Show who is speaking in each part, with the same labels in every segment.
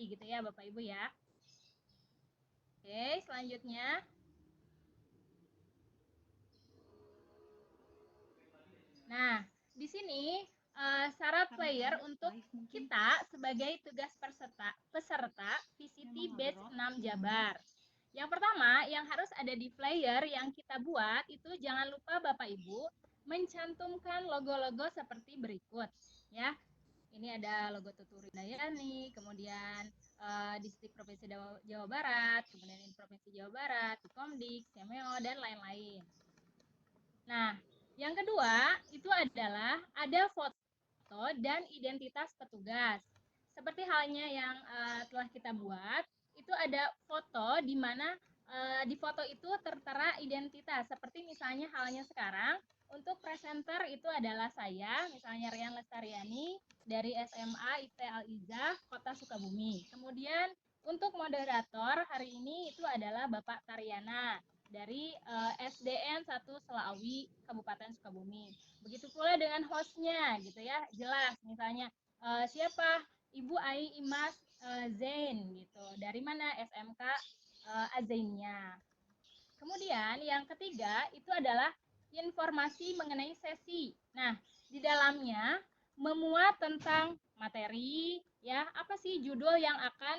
Speaker 1: gitu ya Bapak Ibu ya. Oke, selanjutnya. Nah, di sini syarat player untuk kita sebagai tugas peserta VCT Batch 6 Jabar. Yang pertama, yang harus ada di flyer yang kita buat itu jangan lupa Bapak Ibu mencantumkan logo-logo seperti berikut ya. Ini ada logo Tuturi Dayani, kemudian Distrik Provinsi Jawa Barat, kemudian Provinsi Jawa Barat, Komdik, Semeo, dan lain-lain. Nah, yang kedua itu adalah ada foto dan identitas petugas. Seperti halnya yang telah kita buat, itu ada foto di mana di foto itu tertera identitas. Seperti misalnya halnya sekarang, untuk presenter itu adalah saya, misalnya Rian Lestariani dari SMA IT Al-Izzah, Kota Sukabumi. Kemudian untuk moderator hari ini itu adalah Bapak Taryana dari SDN 1 Selawi, Kabupaten Sukabumi. Begitu pula dengan hostnya gitu ya, jelas misalnya siapa Ibu Ai Imas Zain gitu. Dari mana SMK Azainnya. Kemudian yang ketiga itu adalah informasi mengenai sesi. Nah, di dalamnya memuat tentang materi ya, apa sih judul yang akan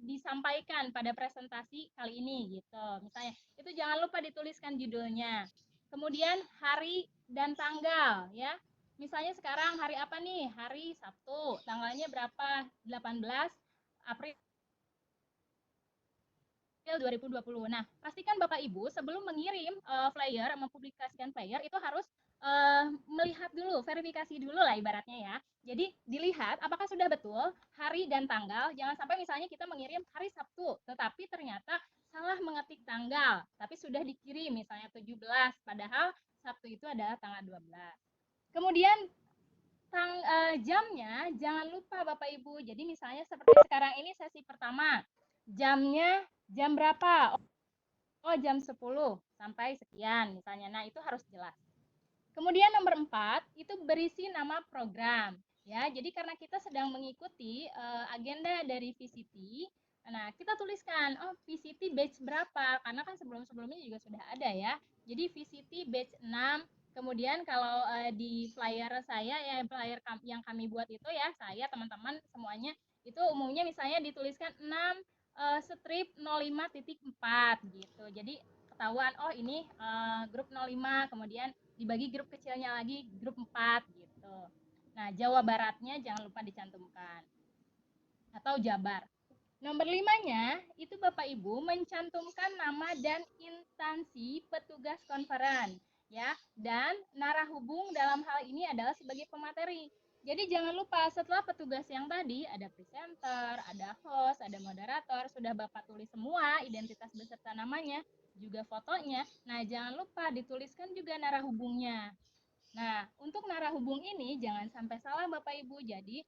Speaker 1: disampaikan pada presentasi kali ini gitu. Misalnya, itu jangan lupa dituliskan judulnya. Kemudian hari dan tanggal ya. Misalnya sekarang hari apa nih? Hari Sabtu. Tanggalnya berapa? 18 April 2020. Nah, pastikan Bapak Ibu sebelum mengirim flyer, mempublikasikan flyer itu harus melihat dulu, verifikasi dulu lah ibaratnya ya. Jadi dilihat apakah sudah betul hari dan tanggal. Jangan sampai misalnya kita mengirim hari Sabtu, tetapi ternyata salah mengetik tanggal, tapi sudah dikirim misalnya 17, padahal Sabtu itu adalah tanggal 12. Kemudian jamnya jangan lupa Bapak Ibu. Jadi misalnya seperti sekarang ini sesi pertama, jamnya jam berapa? Oh, jam 10 sampai sekian misalnya. Nah, itu harus jelas. Kemudian nomor 4 itu berisi nama program. Ya, jadi karena kita sedang mengikuti agenda dari VCT, nah kita tuliskan, oh VCT batch berapa? Karena kan sebelum-sebelumnya juga sudah ada ya. Jadi VCT batch 6. Kemudian kalau di flyer saya ya, flyer yang kami buat itu ya, saya teman-teman semuanya itu umumnya misalnya dituliskan 6 strip 05.4 gitu. Jadi ketahuan oh ini grup 05, kemudian dibagi grup kecilnya lagi grup 4 gitu. Nah, Jawa Baratnya jangan lupa dicantumkan. Atau Jabar. Nomor 5-nya itu Bapak Ibu mencantumkan nama dan instansi petugas konferen ya, dan narahubung dalam hal ini adalah sebagai pemateri. Jadi jangan lupa setelah petugas yang tadi ada presenter, ada host, ada moderator, sudah Bapak tulis semua identitas beserta namanya, juga fotonya. Nah, jangan lupa dituliskan juga narahubungnya. Nah, untuk narahubung ini jangan sampai salah Bapak Ibu. Jadi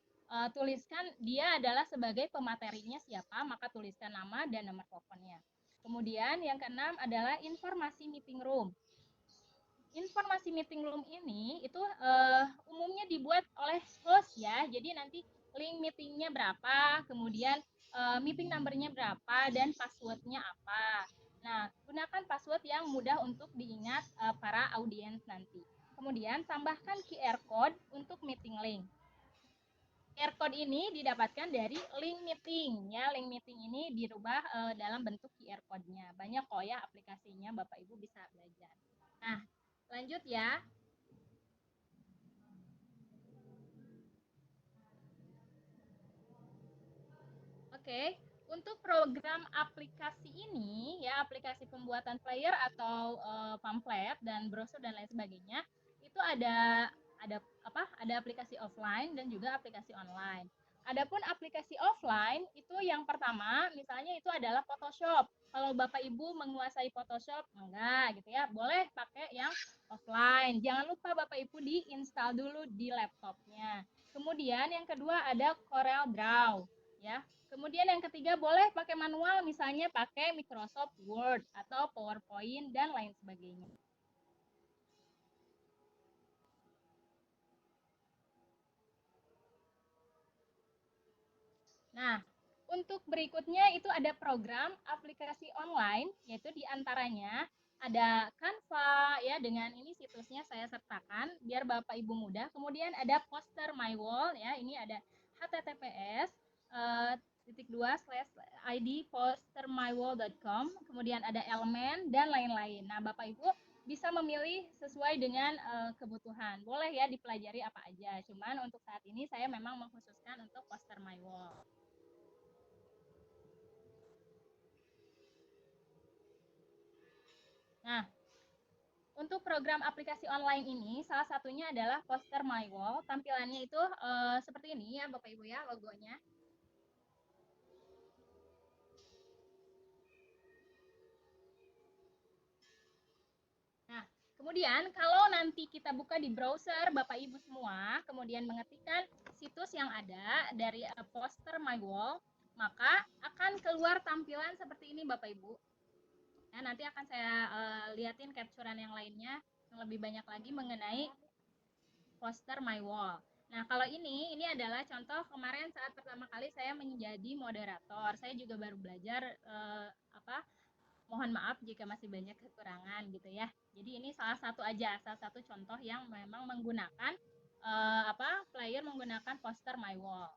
Speaker 1: tuliskan dia adalah sebagai pematerinya siapa, maka tuliskan nama dan nomor teleponnya. Kemudian yang keenam adalah informasi meeting room. Informasi meeting room ini itu umumnya dibuat oleh host ya. Jadi nanti link meetingnya berapa, kemudian meeting numbernya berapa, dan passwordnya apa. Nah, gunakan password yang mudah untuk diingat para audiens nanti. Kemudian tambahkan QR code untuk meeting link. QR code ini didapatkan dari link meeting ya. Link meeting ini dirubah dalam bentuk QR code-nya. Banyak kok ya aplikasinya, Bapak Ibu bisa belajar. Nah, lanjut ya. Oke, untuk program aplikasi ini ya, aplikasi pembuatan flyer atau pamflet dan brosur dan lain sebagainya, itu ada apa? Ada aplikasi offline dan juga aplikasi online. Adapun aplikasi offline itu yang pertama, misalnya itu adalah Photoshop. Kalau Bapak Ibu menguasai Photoshop, enggak gitu ya, boleh pakai yang offline. Jangan lupa Bapak Ibu diinstal dulu di laptopnya. Kemudian yang kedua ada Corel Draw ya. Kemudian yang ketiga boleh pakai manual, misalnya pakai Microsoft Word atau PowerPoint dan lain sebagainya. Nah, untuk berikutnya itu ada program aplikasi online, yaitu diantaranya ada Canva ya, dengan ini situsnya saya sertakan biar Bapak Ibu mudah. Kemudian ada Poster My Wall ya, ini ada https /id postermywall.com, kemudian ada elemen dan lain-lain. Nah, Bapak Ibu bisa memilih sesuai dengan kebutuhan. Boleh ya dipelajari apa aja. Cuman untuk saat ini saya memang mengkhususkan untuk Poster My Wall. Nah, untuk program aplikasi online ini, salah satunya adalah Poster My Wall. Tampilannya itu seperti ini ya, Bapak Ibu ya, logonya. Nah, kemudian kalau nanti kita buka di browser Bapak Ibu semua, kemudian mengetikkan situs yang ada dari Poster My Wall, maka akan keluar tampilan seperti ini Bapak Ibu. Ya, nanti akan saya liatin capturean yang lainnya yang lebih banyak lagi mengenai Poster My Wall. Nah, kalau ini adalah contoh kemarin saat pertama kali saya menjadi moderator. Saya juga baru belajar mohon maaf jika masih banyak kekurangan gitu ya. Jadi ini salah satu contoh yang memang menggunakan player menggunakan Poster My Wall.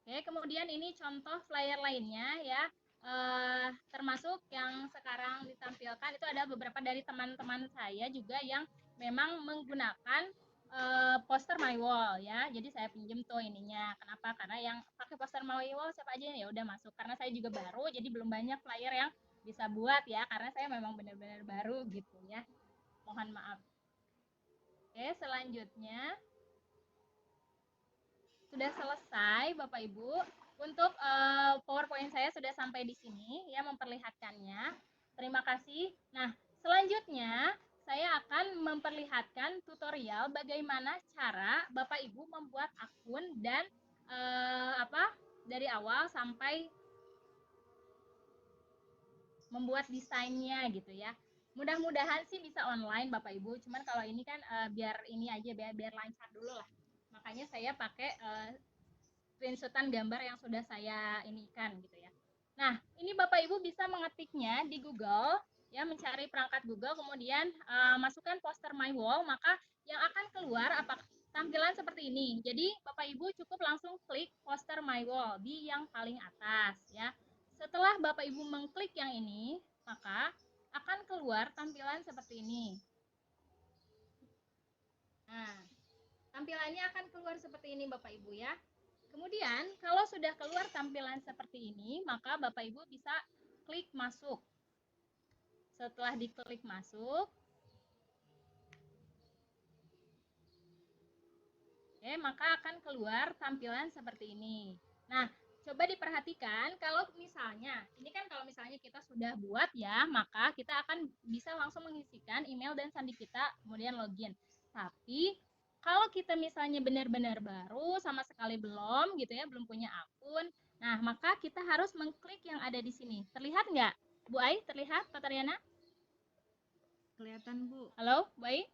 Speaker 1: Oke, kemudian ini contoh flyer lainnya ya, termasuk yang sekarang ditampilkan itu ada beberapa dari teman-teman saya juga yang memang menggunakan Poster My Wall ya. Jadi saya pinjem tuh ininya. Kenapa? Karena yang pakai Poster My Wall siapa aja ya udah masuk. Karena saya juga baru, jadi belum banyak flyer yang bisa buat ya. Karena saya memang benar-benar baru gitu ya. Mohon maaf. Oke, selanjutnya sudah selesai Bapak Ibu. Untuk PowerPoint saya sudah sampai di sini ya memperlihatkannya. Terima kasih. Nah, selanjutnya saya akan memperlihatkan tutorial bagaimana cara Bapak Ibu membuat akun dan dari awal sampai membuat desainnya gitu ya. Mudah-mudahan sih bisa online Bapak Ibu. Cuman kalau ini kan biar ini aja biar lancar dulu lah. Makanya saya pakai screenshotan gambar yang sudah saya inikan gitu ya. Nah, ini Bapak Ibu bisa mengetiknya di Google, ya mencari perangkat Google, kemudian masukkan Poster My Wall, maka yang akan keluar tampilan seperti ini. Jadi Bapak Ibu cukup langsung klik Poster My Wall di yang paling atas ya. Setelah Bapak Ibu mengklik yang ini, maka akan keluar tampilan seperti ini. Nah, tampilannya akan keluar seperti ini Bapak Ibu ya. Kemudian, kalau sudah keluar tampilan seperti ini, maka Bapak Ibu bisa klik masuk. Setelah diklik masuk, oke, maka akan keluar tampilan seperti ini. Nah, coba diperhatikan kalau misalnya, ini kan kalau misalnya kita sudah buat ya, maka kita akan bisa langsung mengisikan email dan sandi kita, kemudian login. Tapi kalau kita misalnya benar-benar baru, sama sekali belum gitu ya, belum punya akun, nah maka kita harus mengklik yang ada di sini. Terlihat nggak? Bu Ai, terlihat Pak Tariana?
Speaker 2: Kelihatan, Bu.
Speaker 1: Halo, Bu Ai?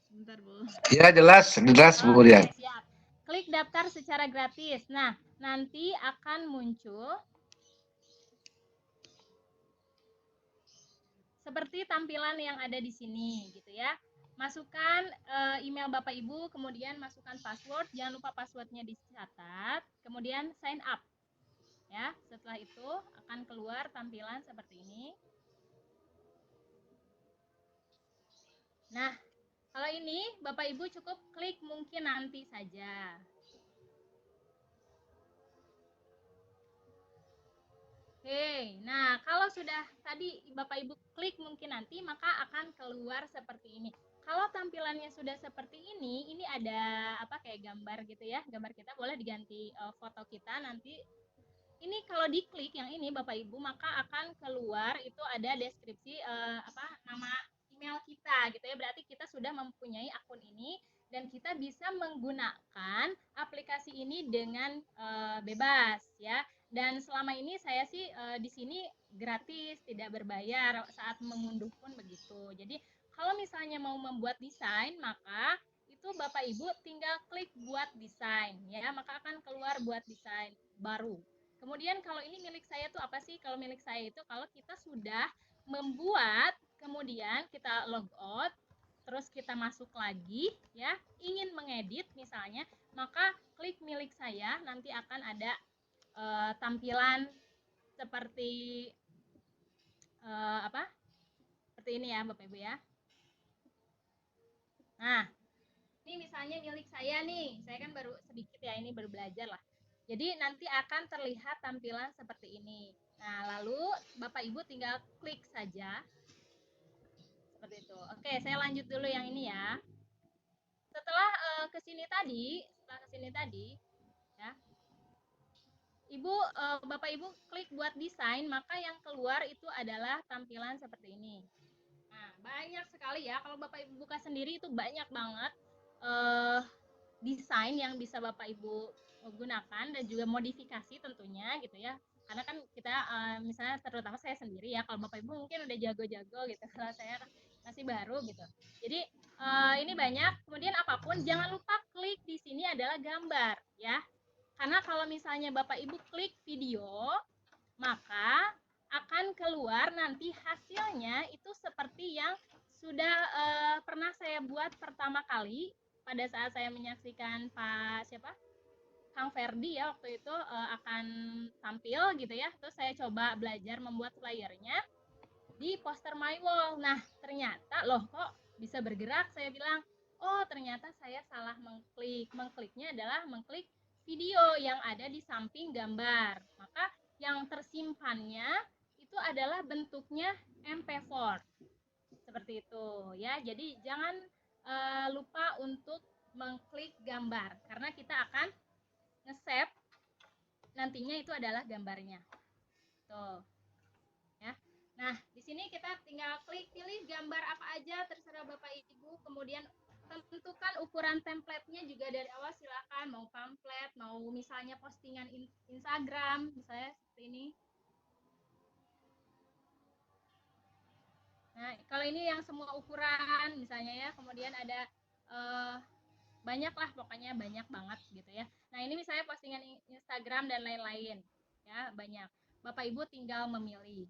Speaker 2: Sebentar, Bu.
Speaker 3: Ya, jelas Bu Rian.
Speaker 1: Siap. Klik daftar secara gratis. Nah, nanti akan muncul seperti tampilan yang ada di sini gitu ya. Masukkan email Bapak Ibu, kemudian masukkan password, jangan lupa passwordnya dicatat, kemudian sign up. Ya, setelah itu akan keluar tampilan seperti ini. Nah, kalau ini Bapak Ibu cukup klik mungkin nanti saja. Oke, nah kalau sudah tadi Bapak Ibu klik mungkin nanti, maka akan keluar seperti ini. Kalau tampilannya sudah seperti ini ada kayak gambar gitu ya, gambar kita boleh diganti foto kita nanti. Ini kalau diklik yang ini Bapak Ibu, maka akan keluar itu ada deskripsi nama email kita gitu ya. Berarti kita sudah mempunyai akun ini dan kita bisa menggunakan aplikasi ini dengan bebas ya. Dan selama ini saya sih di sini gratis, tidak berbayar saat mengunduh pun begitu. Jadi kalau misalnya mau membuat desain, maka itu Bapak Ibu tinggal klik buat desain ya, maka akan keluar buat desain baru. Kemudian kalau ini milik saya tuh apa sih? Kalau milik saya itu kalau kita sudah membuat, kemudian kita log out, terus kita masuk lagi ya, ingin mengedit misalnya, maka klik milik saya, nanti akan ada tampilan seperti apa? Seperti ini ya Bapak Ibu ya. Nah, ini misalnya milik saya nih, saya kan baru sedikit ya, ini baru belajar lah. Jadi nanti akan terlihat tampilan seperti ini. Nah, lalu Bapak Ibu tinggal klik saja. Seperti itu. Oke, saya lanjut dulu yang ini ya. Setelah kesini tadi, ya, Bapak Ibu klik buat desain, maka yang keluar itu adalah tampilan seperti ini. Nah, banyak sekali ya. Kalau Bapak Ibu buka sendiri itu banyak banget desain yang bisa Bapak Ibu gunakan dan juga modifikasi tentunya gitu ya. Karena kan kita misalnya terutama saya sendiri ya, kalau Bapak Ibu mungkin udah jago-jago gitu. Kalau saya masih baru gitu. Jadi ini banyak. Kemudian apapun jangan lupa klik di sini adalah gambar ya. Karena kalau misalnya Bapak Ibu klik video, maka akan keluar nanti hasilnya itu seperti yang sudah pernah saya buat pertama kali pada saat saya menyaksikan Kang Ferdi ya waktu itu akan tampil gitu ya. Terus saya coba belajar membuat flyernya di poster my wall. Nah, ternyata loh kok bisa bergerak, saya bilang, oh ternyata saya salah mengklik. Mengkliknya adalah mengklik video yang ada di samping gambar. Maka yang tersimpannya itu adalah bentuknya MP4. Seperti itu ya. Jadi jangan lupa untuk mengklik gambar karena kita akan nge-save nantinya itu adalah gambarnya. Tuh. Ya. Nah, di sini kita tinggal klik pilih gambar apa aja terserah Bapak Ibu, kemudian tentukan ukuran template-nya juga dari awal, silakan mau pamflet, mau misalnya postingan Instagram, misalnya seperti ini. Nah, kalau ini yang semua ukuran misalnya ya, kemudian ada banyak lah pokoknya banyak banget gitu ya. Nah, ini misalnya postingan Instagram dan lain-lain ya, banyak. Bapak Ibu tinggal memilih.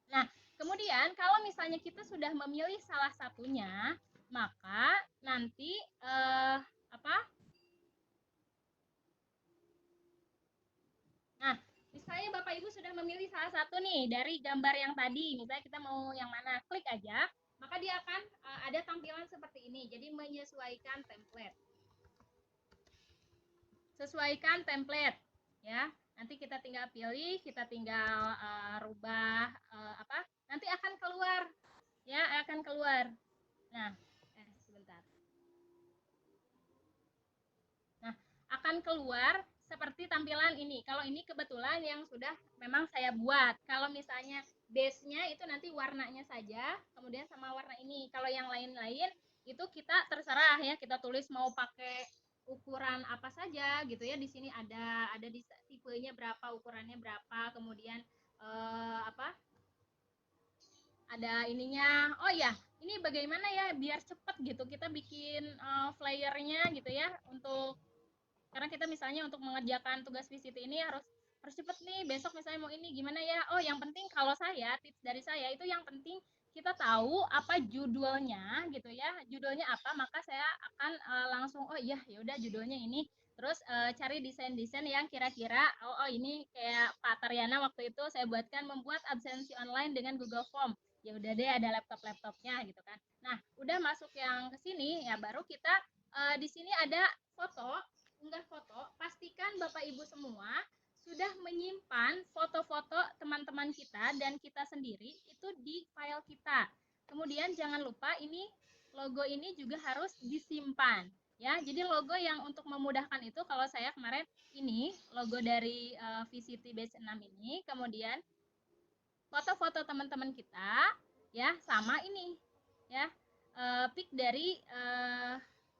Speaker 1: Nah, kemudian kalau misalnya kita sudah memilih salah satunya, maka nanti apa? Nah, misalnya Bapak Ibu sudah memilih salah satu nih dari gambar yang tadi, misalnya kita mau yang mana, klik aja, maka dia akan ada tampilan seperti ini. Jadi menyesuaikan template. Sesuaikan template ya. Nanti kita tinggal pilih, kita tinggal rubah apa? Nanti akan keluar ya, akan keluar. Nah, sebentar. Nah, akan keluar seperti tampilan ini. Kalau ini kebetulan yang sudah memang saya buat. Kalau misalnya base-nya itu nanti warnanya saja, kemudian sama warna ini. Kalau yang lain-lain itu kita terserah ya, kita tulis mau pakai ukuran apa saja gitu ya. Di sini ada di tipenya berapa, ukurannya berapa, kemudian apa? Ada ininya. Oh ya, ini bagaimana ya biar cepet gitu kita bikin flyernya gitu ya untuk karena kita misalnya untuk mengerjakan tugas visit ini harus harus cepet nih, besok misalnya mau ini gimana ya. Oh, yang penting kalau saya tips dari saya itu yang penting kita tahu apa judulnya gitu ya, judulnya apa, maka saya akan langsung oh iya ya udah judulnya ini, terus cari desain-desain yang kira-kira oh ini kayak Pak Taryana waktu itu saya buatkan membuat absensi online dengan Google Form. Ya udah deh ada laptopnya gitu kan. Nah, udah masuk yang ke sini ya baru kita di sini ada foto, unggah foto, pastikan Bapak Ibu semua sudah menyimpan foto-foto teman-teman kita dan kita sendiri itu di file kita. Kemudian jangan lupa ini logo ini juga harus disimpan ya. Jadi logo yang untuk memudahkan itu kalau saya kemarin ini logo dari VCT Batch 6 ini, kemudian foto-foto teman-teman kita ya sama ini ya pick dari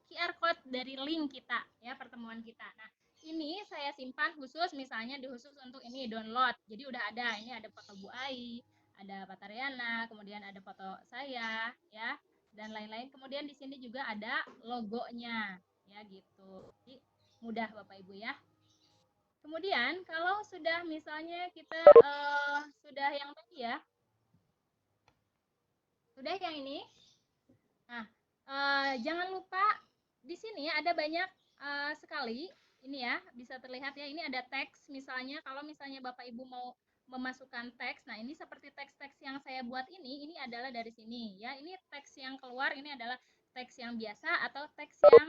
Speaker 1: QR code dari link kita ya pertemuan kita. Nah, ini saya simpan khusus misalnya khusus untuk ini download. Jadi udah ada, ini ada foto Bu Ai, ada Pak Taryana, kemudian ada foto saya ya. dan lain-lain. Kemudian di sini juga ada logonya, ya gitu. Jadi mudah Bapak Ibu ya. Kemudian kalau sudah misalnya kita sudah yang tadi ya, sudah yang ini. Nah, jangan lupa di sini ada banyak sekali ini ya, bisa terlihat ya, ini ada teks misalnya. Kalau misalnya Bapak Ibu mau memasukkan teks, nah ini seperti teks-teks yang saya buat ini adalah dari sini ya. Ini teks yang keluar, ini adalah teks yang biasa atau teks yang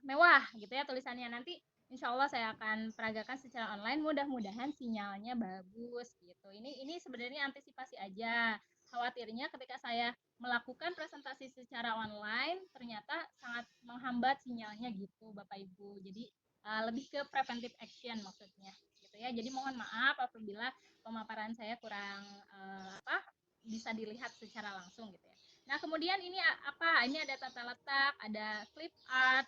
Speaker 1: mewah gitu ya tulisannya. Nanti insya Allah saya akan peragakan secara online, mudah-mudahan sinyalnya bagus gitu. Ini sebenarnya antisipasi aja. Khawatirnya ketika saya melakukan presentasi secara online ternyata sangat menghambat sinyalnya gitu Bapak Ibu. Jadi lebih ke preventive action maksudnya gitu ya. Jadi mohon maaf apabila pemaparan saya kurang bisa dilihat secara langsung gitu ya. Nah, kemudian ini apa? Ini ada tata letak, ada clip art,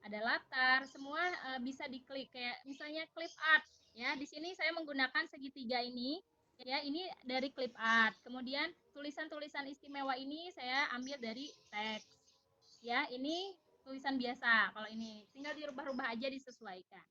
Speaker 1: ada latar, semua bisa diklik kayak misalnya clip art ya. Di sini saya menggunakan segitiga ini ya, ini dari clip art. Kemudian tulisan-tulisan istimewa ini saya ambil dari teks ya. Ini tulisan biasa, kalau ini tinggal dirubah-rubah aja, disesuaikan.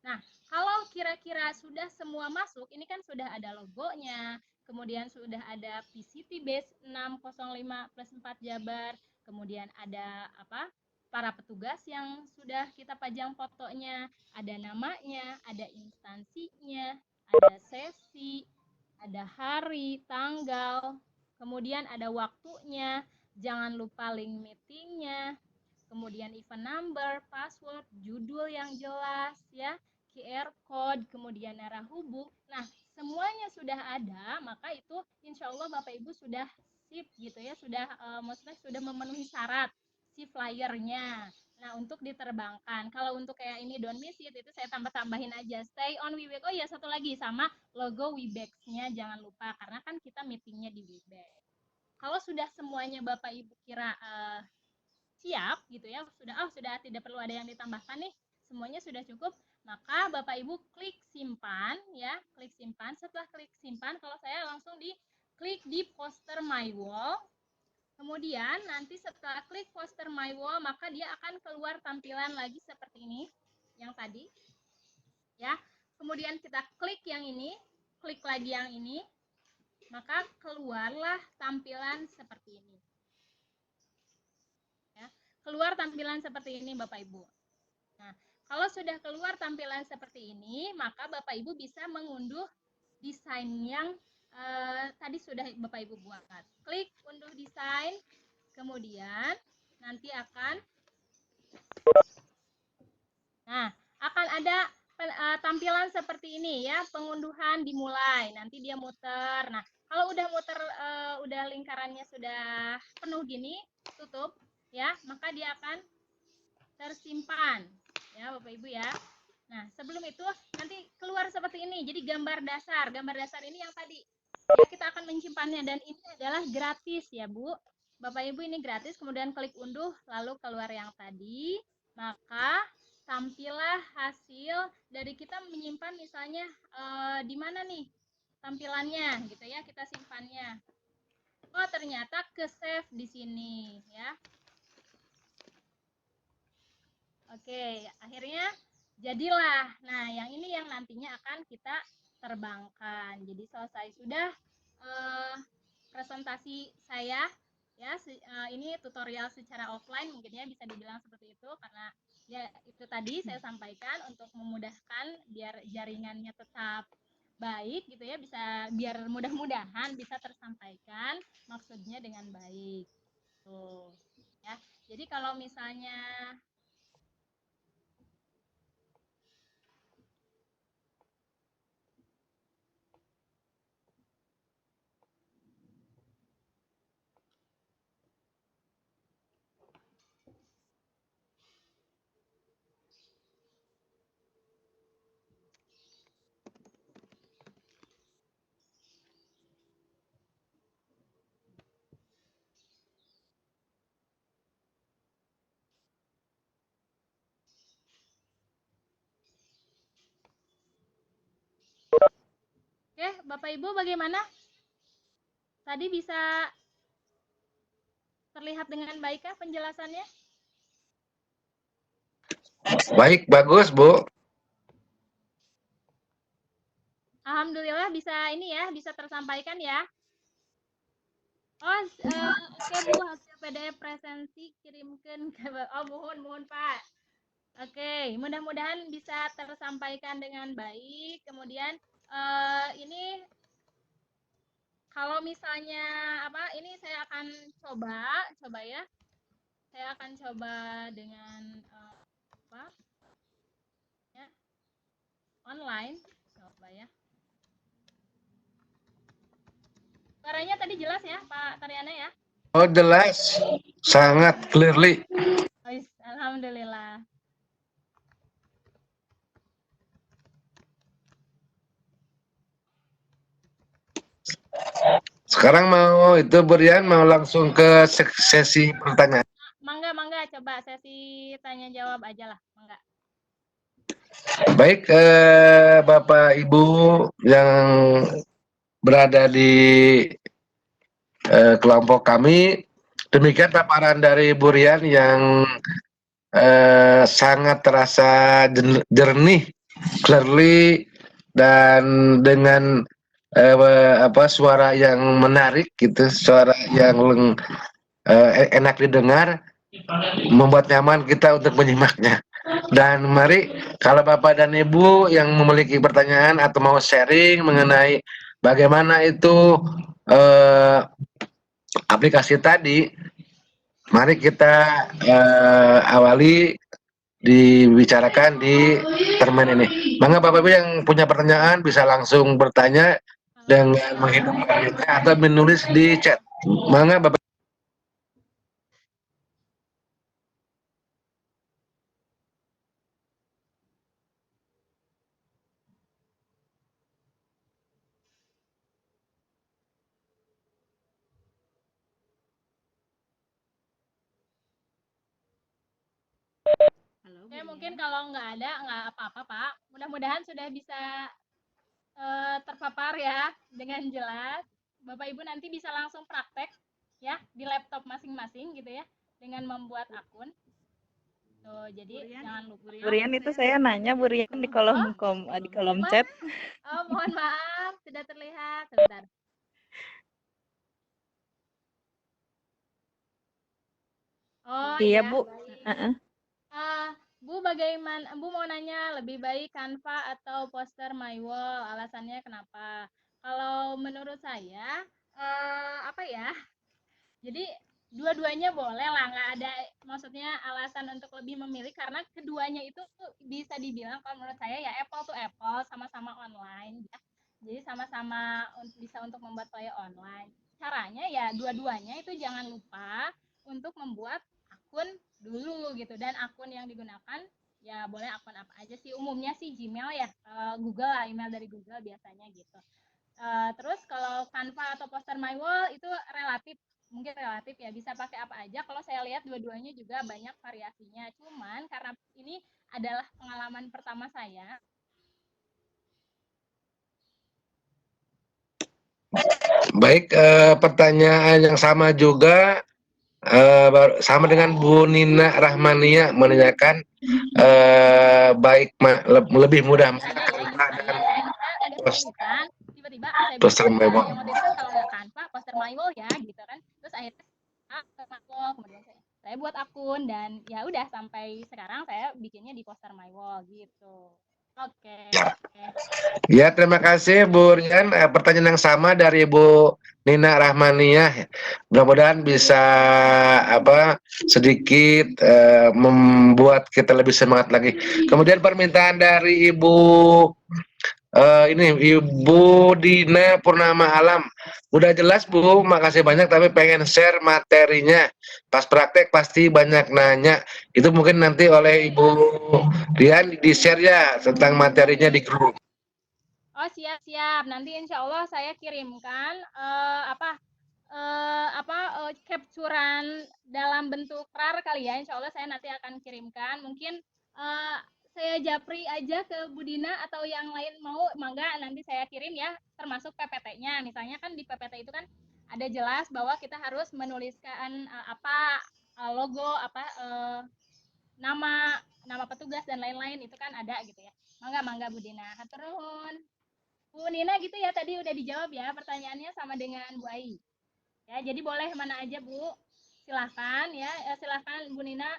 Speaker 1: Nah, kalau kira-kira sudah semua masuk, ini kan sudah ada logonya, kemudian sudah ada PCT base 605 plus 4 Jabar, kemudian ada apa? Para petugas yang sudah kita pajang fotonya, ada namanya, ada instansinya, ada sesi, ada hari, tanggal, kemudian ada waktunya, jangan lupa link meetingnya, kemudian event number, password, judul yang jelas ya, QR code, kemudian arah hubung. Nah, semuanya sudah ada, maka itu insya Allah Bapak Ibu sudah sip gitu ya, sudah maksudnya sudah memenuhi syarat si flyernya. Nah, untuk diterbangkan. Kalau untuk kayak ini don't miss it, itu saya tambah-tambahin aja. Stay on Webex. Oh iya, satu lagi sama logo Webex-nya jangan lupa karena kan kita meetingnya di Webex. Kalau sudah semuanya Bapak Ibu kira siap gitu ya, sudah tidak perlu ada yang ditambahkan nih, semuanya sudah cukup, maka Bapak Ibu klik simpan ya, klik simpan. Setelah klik simpan, kalau saya langsung klik di poster my wall. Kemudian nanti setelah klik poster my wall, maka dia akan keluar tampilan lagi seperti ini yang tadi ya. Kemudian kita klik yang ini, klik lagi yang ini, maka keluarlah tampilan seperti ini ya. Keluar tampilan seperti ini Bapak Ibu. Nah, kalau sudah keluar tampilan seperti ini, maka Bapak Ibu bisa mengunduh desain yang tadi sudah Bapak Ibu buat. Klik unduh desain, kemudian nanti akan ada tampilan seperti ini ya, pengunduhan dimulai. Nanti dia muter. Nah, kalau udah muter udah lingkarannya sudah penuh gini, tutup ya, maka dia akan tersimpan ya Bapak Ibu ya. Nah, sebelum itu nanti keluar seperti ini. Jadi gambar dasar ini yang tadi ya, kita akan menyimpannya dan ini adalah gratis ya Bu. Bapak Ibu ini gratis, kemudian klik unduh lalu keluar yang tadi, maka tampillah hasil dari kita menyimpan misalnya di mana nih tampilannya gitu ya, kita simpannya. Oh, ternyata ke save di sini ya. Oke, akhirnya jadilah. Nah, yang ini yang nantinya akan kita terbangkan. Jadi selesai sudah presentasi saya ya. Ini tutorial secara offline mungkin ya, bisa dibilang seperti itu karena ya itu tadi saya sampaikan untuk memudahkan biar jaringannya tetap baik gitu ya, bisa biar mudah-mudahan bisa tersampaikan maksudnya dengan baik. Tuh ya. Jadi kalau misalnya Bapak Ibu bagaimana? Tadi bisa terlihat dengan baikkah penjelasannya?
Speaker 3: Baik, bagus, Bu.
Speaker 1: Alhamdulillah bisa ini ya, bisa tersampaikan ya. Oh, oke Bu, hasil PDF presensi kirimkan ke mohon Pak. Oke, mudah-mudahan bisa tersampaikan dengan baik. Kemudian ini kalau misalnya apa ini saya akan coba ya. Saya akan coba dengan apa? Ya, online. Coba ya. Suaranya tadi jelas ya, Pak Taryana ya?
Speaker 3: Oh, jelas. Sangat clearly.
Speaker 1: Alhamdulillah.
Speaker 3: Sekarang mau itu Burian mau langsung ke sesi pertanyaan.
Speaker 1: Mangga, coba sesi tanya jawab aja lah, mangga.
Speaker 3: Baik, Bapak Ibu yang berada di kelompok kami, demikian paparan dari Burian yang sangat terasa jernih, clearly, dan dengan suara yang menarik gitu, suara yang enak didengar, membuat nyaman kita untuk menyimaknya. Dan mari kalau Bapak dan Ibu yang memiliki pertanyaan atau mau sharing mengenai bagaimana itu aplikasi tadi, mari kita awali dibicarakan di permen ini. Mangga Bapak Ibu yang punya pertanyaan bisa langsung bertanya dengan menghidupkan atau menulis di chat. Mangga Bapak.
Speaker 1: Oke, mungkin kalau nggak ada, nggak apa-apa, Pak. Mudah-mudahan sudah bisa terpapar ya dengan jelas. Bapak Ibu nanti bisa langsung praktek ya di laptop masing-masing gitu ya dengan membuat akun. Tuh, jadi jangan lupa.
Speaker 2: Burian itu saya nanya Burian di kolom chat.
Speaker 1: Oh, mohon maaf, sudah terlihat. Sebentar. Oh
Speaker 2: Iya,
Speaker 1: iya.
Speaker 2: Bu.
Speaker 1: Bu, bagaimana? Bu mau nanya lebih baik Canva atau poster My Wall? Alasannya kenapa? Kalau menurut saya, apa ya? Jadi dua-duanya boleh lah, nggak ada maksudnya alasan untuk lebih memilih karena keduanya itu bisa dibilang kalau menurut saya ya apple to apple, sama-sama online ya. Jadi sama-sama bisa untuk membuat flyer online. Caranya ya dua-duanya itu jangan lupa untuk membuat akun dulu gitu, dan akun yang digunakan ya boleh akun apa aja sih, umumnya sih Gmail ya, Google lah, email dari Google biasanya gitu. Terus kalau Canva atau poster My Wall itu mungkin relatif ya, bisa pakai apa aja. Kalau saya lihat dua-duanya juga banyak variasinya. Cuman karena ini adalah pengalaman pertama saya.
Speaker 3: Baik, pertanyaan yang sama juga sama dengan Bu Nina Rahmania menanyakan baik lebih mudah
Speaker 1: Sama ya, ini saya agak kesulitan. Tiba-tiba saya
Speaker 3: poster
Speaker 1: bikin
Speaker 3: memo.
Speaker 1: yang waktu itu kan kalau nggak Canva, poster My Wall ya gitu kan. Terus akhirnya kemudian saya buat akun dan ya udah sampai sekarang saya bikinnya di poster My Wall gitu. Oke.
Speaker 3: Ya, terima kasih Bu Rian. Pertanyaan yang sama dari Bu Nina Rahmaniah. Mudah-mudahan bisa sedikit membuat kita lebih semangat lagi. Kemudian permintaan dari Ibu Dina Purnama Alam. Udah jelas Bu, makasih banyak, tapi pengen share materinya. Pas praktek pasti banyak nanya. Itu mungkin nanti oleh Ibu Dian di-share ya tentang materinya di grup.
Speaker 1: Oh, siap. Nanti insya Allah saya kirimkan capturean dalam bentuk RAR kali ya. Insya Allah saya nanti akan kirimkan. Mungkin saya japri aja ke Budina atau yang lain mau, mangga nanti saya kirim ya, termasuk PPT-nya. Misalnya kan di PPT itu kan ada jelas bahwa kita harus menuliskan logo, nama petugas dan lain-lain itu kan ada gitu ya. Mangga Bu Dina. Hatur nuhun. Bu Nina gitu ya tadi udah dijawab ya pertanyaannya sama dengan Bu Ai. Ya, jadi boleh mana aja Bu. Silahkan ya, silahkan Bu Nina.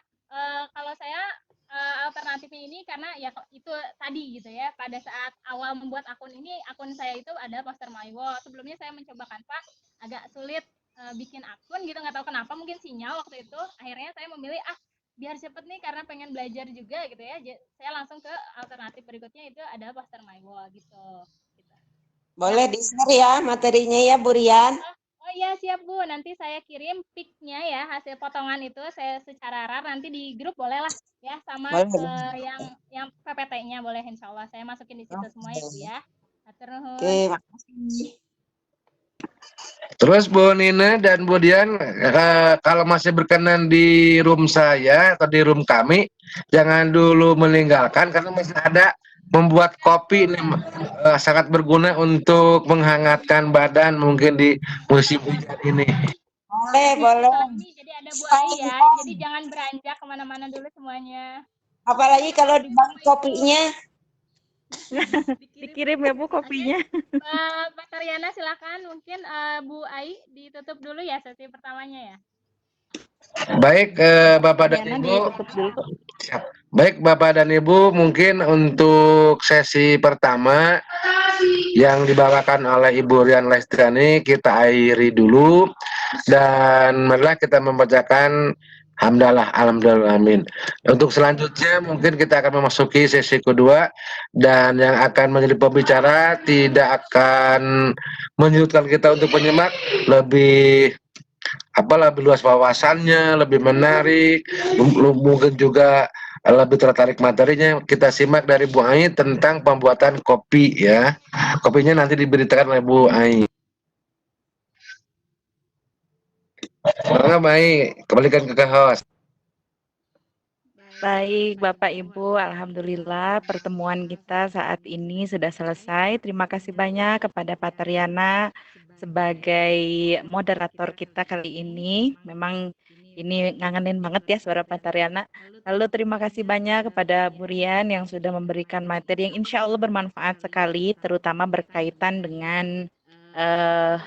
Speaker 1: Kalau saya alternatifnya ini karena ya itu tadi gitu ya. Pada saat awal membuat akun ini, akun saya itu ada poster my wall. Sebelumnya saya mencoba Canva, agak sulit bikin akun gitu, nggak tahu kenapa, mungkin sinyal waktu itu. Akhirnya saya memilih biar cepet nih karena pengen belajar juga gitu ya. Saya langsung ke alternatif berikutnya itu ada poster my wall gitu.
Speaker 4: Boleh di-share ya materinya ya, Bu Rian.
Speaker 1: Oh iya siap Bu, nanti saya kirim pic-nya ya, hasil potongan itu saya secara rar nanti di grup boleh lah ya, sama yang PPT-nya boleh, insya Allah saya masukin di situ semua ya Bu ya. Hatur nuhun.
Speaker 4: Oke, makasih.
Speaker 3: Terus Bu Nina dan Bu Dian, kalau masih berkenan di room saya atau di room kami, jangan dulu meninggalkan karena masih ada membuat kopi ini sangat berguna untuk menghangatkan badan mungkin di musim hujan ini.
Speaker 4: Boleh.
Speaker 1: Ini jadi ada Bu Ai ya, jadi jangan beranjak kemana-mana dulu semuanya.
Speaker 4: Apalagi kalau dibagi kopinya.
Speaker 2: Dikirim ya Bu kopinya.
Speaker 1: Pak Karyana silakan, mungkin Bu Ai ditutup dulu ya sesi pertamanya ya.
Speaker 3: Baik Bapak dan Ibu. Baik Bapak dan Ibu, mungkin untuk sesi pertama yang dibawakan oleh Ibu Rian Lestriani kita akhiri dulu dan marilah kita membacakan hamdalah alhamdulillah amin. Untuk selanjutnya mungkin kita akan memasuki sesi kedua dan yang akan menjadi pembicara tidak akan menyulitkan kita untuk penyimak, lebih lebih luas wawasannya, lebih menarik, mungkin juga lebih tertarik materinya. Kita simak dari Bu Ai tentang pembuatan kopi ya. Kopinya nanti diberitakan oleh Bu Ai. Baik, kembalikan ke host.
Speaker 2: Baik, Bapak Ibu, alhamdulillah pertemuan kita saat ini sudah selesai. Terima kasih banyak kepada Pak Taryana sebagai moderator kita kali ini. Memang ini ngangenin banget ya suara Pak Taryana. Lalu terima kasih banyak kepada Bu Rian yang sudah memberikan materi yang insya Allah bermanfaat sekali, terutama berkaitan dengan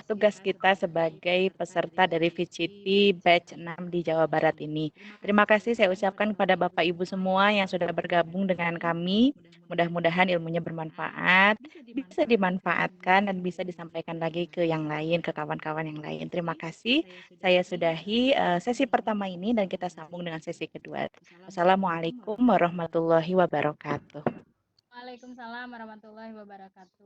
Speaker 2: tugas kita sebagai peserta dari VCT Batch 6 di Jawa Barat ini. Terima kasih saya ucapkan kepada Bapak Ibu semua yang sudah bergabung dengan kami. Mudah-mudahan ilmunya bermanfaat, bisa dimanfaatkan dan bisa disampaikan lagi ke yang lain, ke kawan-kawan yang lain. Terima kasih. Saya sudahi sesi pertama ini dan kita sambung dengan sesi kedua. Wassalamualaikum warahmatullahi wabarakatuh.
Speaker 1: Waalaikumsalam warahmatullahi wabarakatuh.